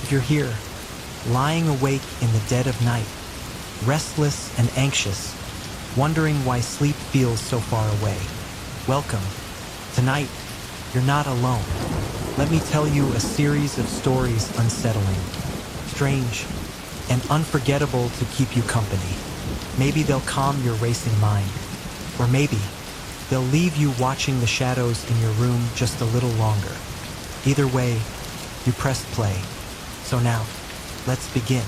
If you're here, lying awake in the dead of night, restless and anxious, wondering why sleep feels so far away, welcome. Tonight, you're not alone. Let me tell you a series of stories unsettling, strange, and unforgettable to keep you company. Maybe they'll calm your racing mind, or maybe they'll leave you watching the shadows in your room just a little longer. Either way, you pressed play. So now, let's begin.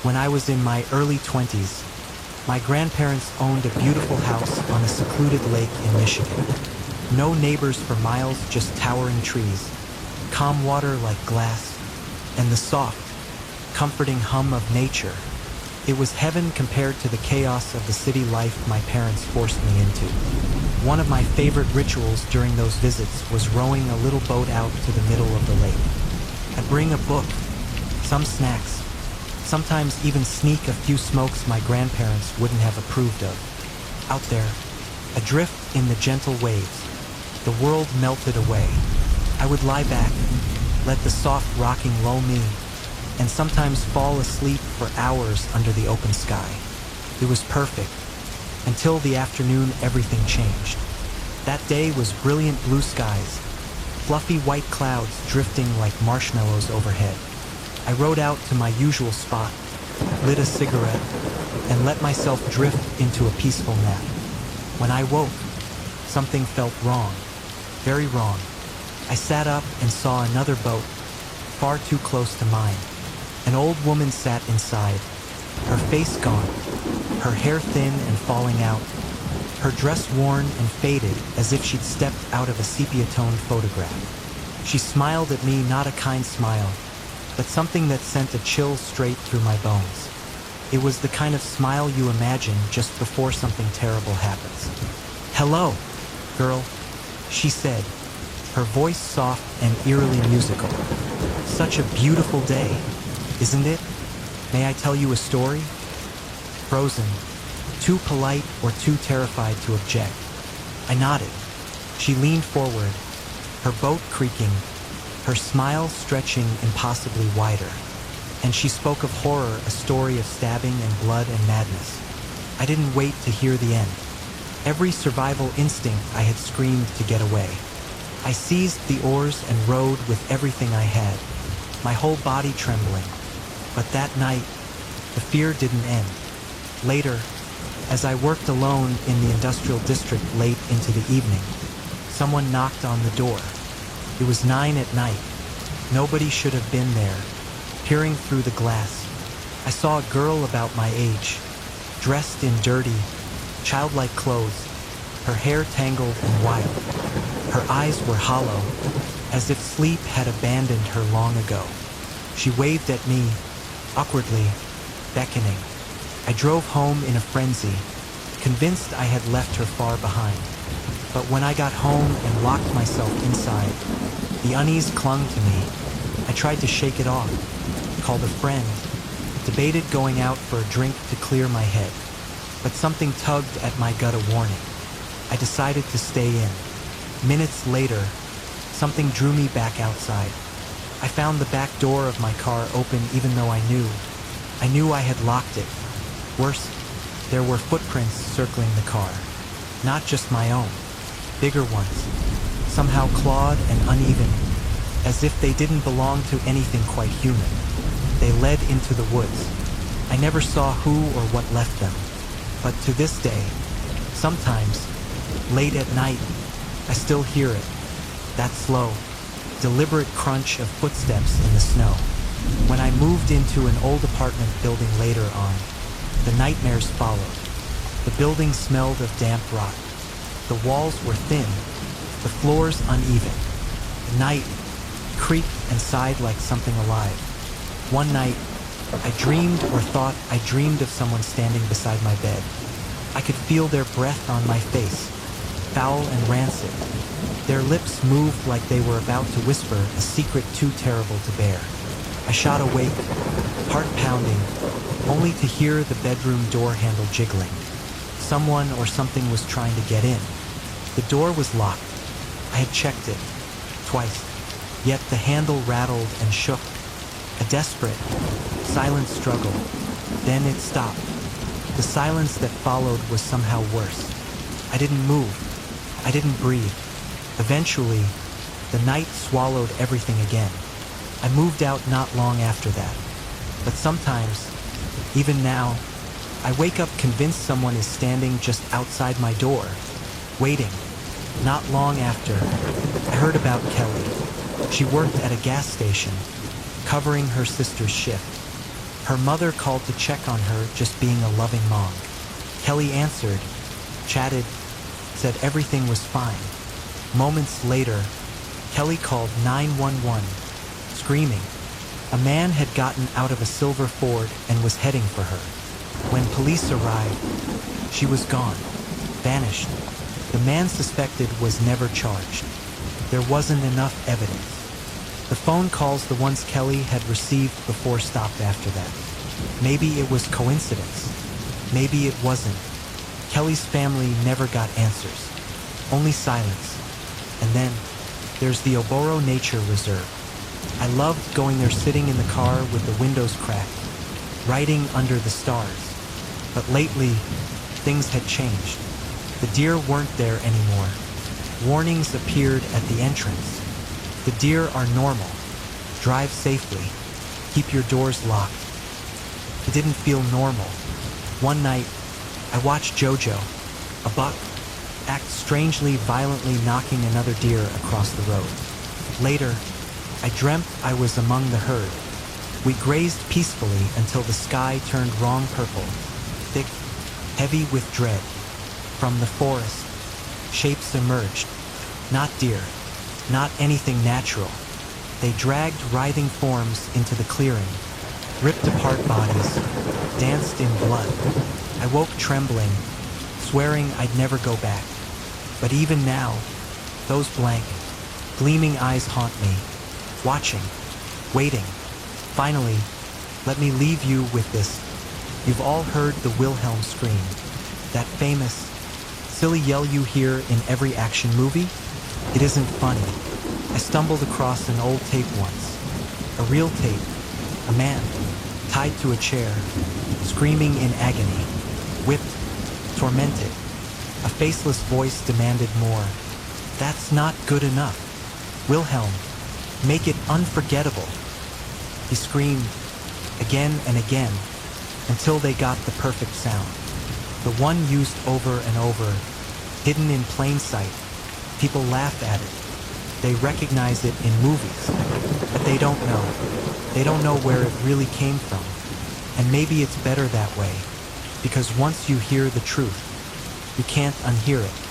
When I was in my early 20s, my grandparents owned a beautiful house on a secluded lake in Michigan. No neighbors for miles, just towering trees, calm water like glass, and the soft, comforting hum of nature. It was heaven compared to the chaos of the city life my parents forced me into. One of my favorite rituals during those visits was rowing a little boat out to the middle of the lake. I'd bring a book, some snacks, sometimes even sneak a few smokes my grandparents wouldn't have approved of. Out there, adrift in the gentle waves, the world melted away. I would lie back, let the soft rocking lull me, and sometimes fall asleep for hours under the open sky. It was perfect. Until the afternoon, everything changed. That day was brilliant blue skies, fluffy white clouds drifting like marshmallows overhead. I rode out to my usual spot, lit a cigarette, and let myself drift into a peaceful nap. When I woke, something felt wrong, very wrong. I sat up and saw another boat, far too close to mine. An old woman sat inside, her face gone, her hair thin and falling out, her dress worn and faded as if she'd stepped out of a sepia-toned photograph. She smiled at me, not a kind smile, but something that sent a chill straight through my bones. It was the kind of smile you imagine just before something terrible happens. "Hello, girl," she said, her voice soft and eerily musical. "Such a beautiful day, isn't it? May I tell you a story?" Frozen, too polite or too terrified to object, I nodded. She leaned forward, her boat creaking, her smile stretching impossibly wider, and she spoke of horror, a story of stabbing and blood and madness. I didn't wait to hear the end. Every survival instinct I had screamed to get away. I seized the oars and rowed with everything I had, my whole body trembling. But that night, the fear didn't end. Later, as I worked alone in the industrial district late into the evening, someone knocked on the door. It was 9 at night. Nobody should have been there. Peering through the glass, I saw a girl about my age, dressed in dirty, childlike clothes, her hair tangled and wild. Her eyes were hollow, as if sleep had abandoned her long ago. She waved at me, awkwardly, beckoning. I drove home in a frenzy, convinced I had left her far behind. But when I got home and locked myself inside, the unease clung to me. I tried to shake it off, called a friend, debated going out for a drink to clear my head. But something tugged at my gut a warning. I decided to stay in. Minutes later, something drew me back outside. I found the back door of my car open even though I knew I had locked it. Worse, there were footprints circling the car. Not just my own, bigger ones, somehow clawed and uneven, as if they didn't belong to anything quite human. They led into the woods. I never saw who or what left them, but to this day, sometimes, late at night, I still hear it, that slow, deliberate crunch of footsteps in the snow. When I moved into an old apartment building later on, the nightmares followed. The building smelled of damp rot. The walls were thin, the floors uneven. The night creaked and sighed like something alive. One night, I dreamed or thought I dreamed of someone standing beside my bed. I could feel their breath on my face, foul and rancid. Their lips moved like they were about to whisper a secret too terrible to bear. I shot awake, heart pounding, only to hear the bedroom door handle jiggling. Someone or something was trying to get in. The door was locked. I had checked it, twice, yet the handle rattled and shook. A desperate, silent struggle. Then it stopped. The silence that followed was somehow worse. I didn't move. I didn't breathe. Eventually, the night swallowed everything again. I moved out not long after that. But sometimes, even now, I wake up convinced someone is standing just outside my door, waiting. Not long after, I heard about Kelly. She worked at a gas station, covering her sister's shift. Her mother called to check on her, just being a loving mom. Kelly answered, chatted, said everything was fine. Moments later, Kelly called 911, screaming. A man had gotten out of a silver Ford and was heading for her. When police arrived, she was gone, vanished. The man suspected was never charged. There wasn't enough evidence. The phone calls, the ones Kelly had received before, stopped after that. Maybe it was coincidence. Maybe it wasn't. Kelly's family never got answers. Only silence. And then, there's the Obscura Nature Reserve. I loved going there, sitting in the car with the windows cracked, writing under the stars. But lately, things had changed. The deer weren't there anymore. Warnings appeared at the entrance. The deer are normal. Drive safely. Keep your doors locked. It didn't feel normal. One night, I watched Jojo, a buck, act strangely, violently, knocking another deer across the road. Later, I dreamt I was among the herd. We grazed peacefully until the sky turned wrong purple, thick, heavy with dread. From the forest, shapes emerged. Not deer, not anything natural. They dragged writhing forms into the clearing, ripped apart bodies, danced in blood. I woke trembling, swearing I'd never go back. But even now, those blank, gleaming eyes haunt me, watching, waiting. Finally, let me leave you with this. You've all heard the Wilhelm scream, that famous, silly yell you hear in every action movie. It isn't funny. I stumbled across an old tape once, a real tape, a man tied to a chair, screaming in agony, whipped, tormented. A faceless voice demanded more. That's not good enough. Wilhelm, make it unforgettable. He screamed again and again until they got the perfect sound. The one used over and over, hidden in plain sight. People laugh at it. They recognize it in movies, but they don't know. They don't know where it really came from. And maybe it's better that way, because once you hear the truth, you can't unhear it.